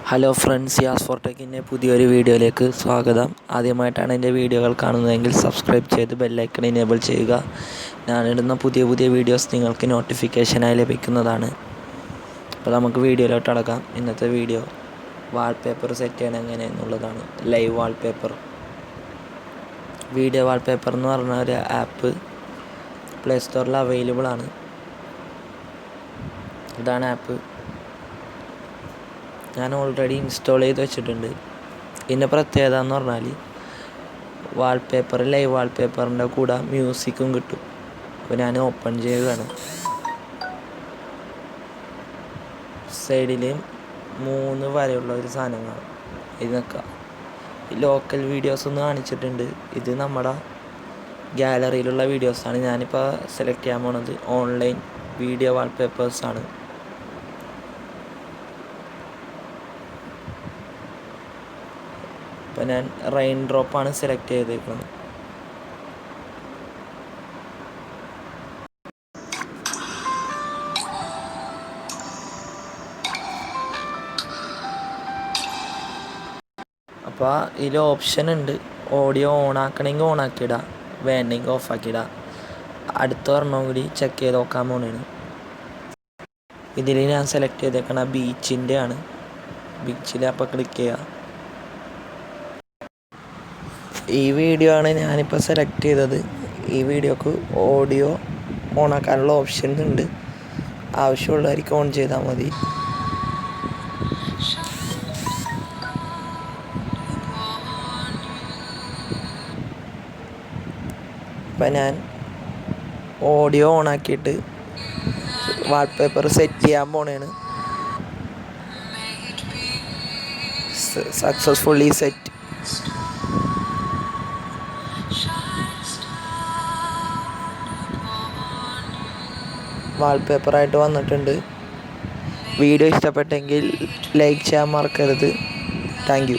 Hello friends, യാസ് four ടെക്കിൻ്റെ പുതിയൊരു വീഡിയോയിലേക്ക് സ്വാഗതം. ആദ്യമായിട്ടാണ് എൻ്റെ വീഡിയോകൾ കാണുന്നതെങ്കിൽ സബ്സ്ക്രൈബ് ചെയ്ത് ബെല്ലൈക്കൺ എനേബിൾ ചെയ്യുക. ഞാനിടുന്ന പുതിയ വീഡിയോസ് നിങ്ങൾക്ക് നോട്ടിഫിക്കേഷനായി ലഭിക്കുന്നതാണ്. അപ്പോൾ നമുക്ക് വീഡിയോയിലോട്ട് കടക്കാം. ഇന്നത്തെ വീഡിയോ വാൾപേപ്പർ സെറ്റ് ചെയ്യണം എങ്ങനെയെന്നുള്ളതാണ്. ലൈവ് വാൾപേപ്പർ, വീഡിയോ വാൾപേപ്പർ എന്ന് പറഞ്ഞ ഒരു ആപ്പ് പ്ലേ സ്റ്റോറിൽ അവൈലബിൾ ആണ്. ഇതാണ് ആപ്പ്. ഞാൻ ഓൾറെഡി ഇൻസ്റ്റാൾ ചെയ്ത് വെച്ചിട്ടുണ്ട്. ഇതിൻ്റെ പ്രത്യേകത എന്ന് പറഞ്ഞാൽ ലൈവ് വാൾപേപ്പറിൻ്റെ കൂടെ മ്യൂസിക്കും കിട്ടും. അപ്പോൾ ഞാൻ ഓപ്പൺ ചെയ്യുകയാണ്. സൈഡിൽ 3 വരെയുള്ള ഒരു സാധനം കാണും. ഇതിനൊക്കെ ലോക്കൽ വീഡിയോസ് ഒന്ന് കാണിച്ചിട്ടുണ്ട്. ഇത് നമ്മുടെ ഗാലറിയിലുള്ള വീഡിയോസാണ്. ഞാനിപ്പോൾ സെലക്ട് ചെയ്യാൻ പോണത് ഓൺലൈൻ വീഡിയോ വാൾപേപ്പേഴ്സാണ്. അപ്പോൾ ഞാൻ റെയിൻ ഡ്രോപ്പാണ് സെലക്ട് ചെയ്തേക്കുന്നത്. അപ്പോൾ ഇതിൽ ഓപ്ഷൻ ഉണ്ട്. ഓഡിയോ ഓൺ ആക്കണമെങ്കിൽ ഓൺ ആക്കിയിടാം, വേണമെങ്കിൽ ഓഫ് ആക്കിയിടാം. അടുത്ത ഒരെണ്ണം കൂടി ചെക്ക് ചെയ്ത് നോക്കാൻ പോണേണ്. ഇതിൽ ഞാൻ സെലക്ട് ചെയ്തേക്കണ ബീച്ചിൻ്റെ ആണ്. ബീച്ചിൽ അപ്പോൾ ക്ലിക്ക് ചെയ്യുക. ഈ വീഡിയോ ആണ് ഞാനിപ്പോൾ സെലക്ട് ചെയ്തത്. ഈ വീഡിയോക്ക് ഓഡിയോ ഓൺ ആക്കാനുള്ള ഓപ്ഷൻസ് ഉണ്ട്. ആവശ്യമുള്ളവർക്ക് ഓൺ ചെയ്താൽ മതി. ഇപ്പം ഞാൻ ഓഡിയോ ഓൺ ആക്കിയിട്ട് വാൾപേപ്പർ സെറ്റ് ചെയ്യാൻ പോണേണ്. Successfully set. വാൾപേപ്പറായിട്ട് വന്നിട്ടുണ്ട്. വീഡിയോ ഇഷ്ടപ്പെട്ടെങ്കിൽ ലൈക്ക് ചെയ്യാൻ മറക്കരുത്. Thank you.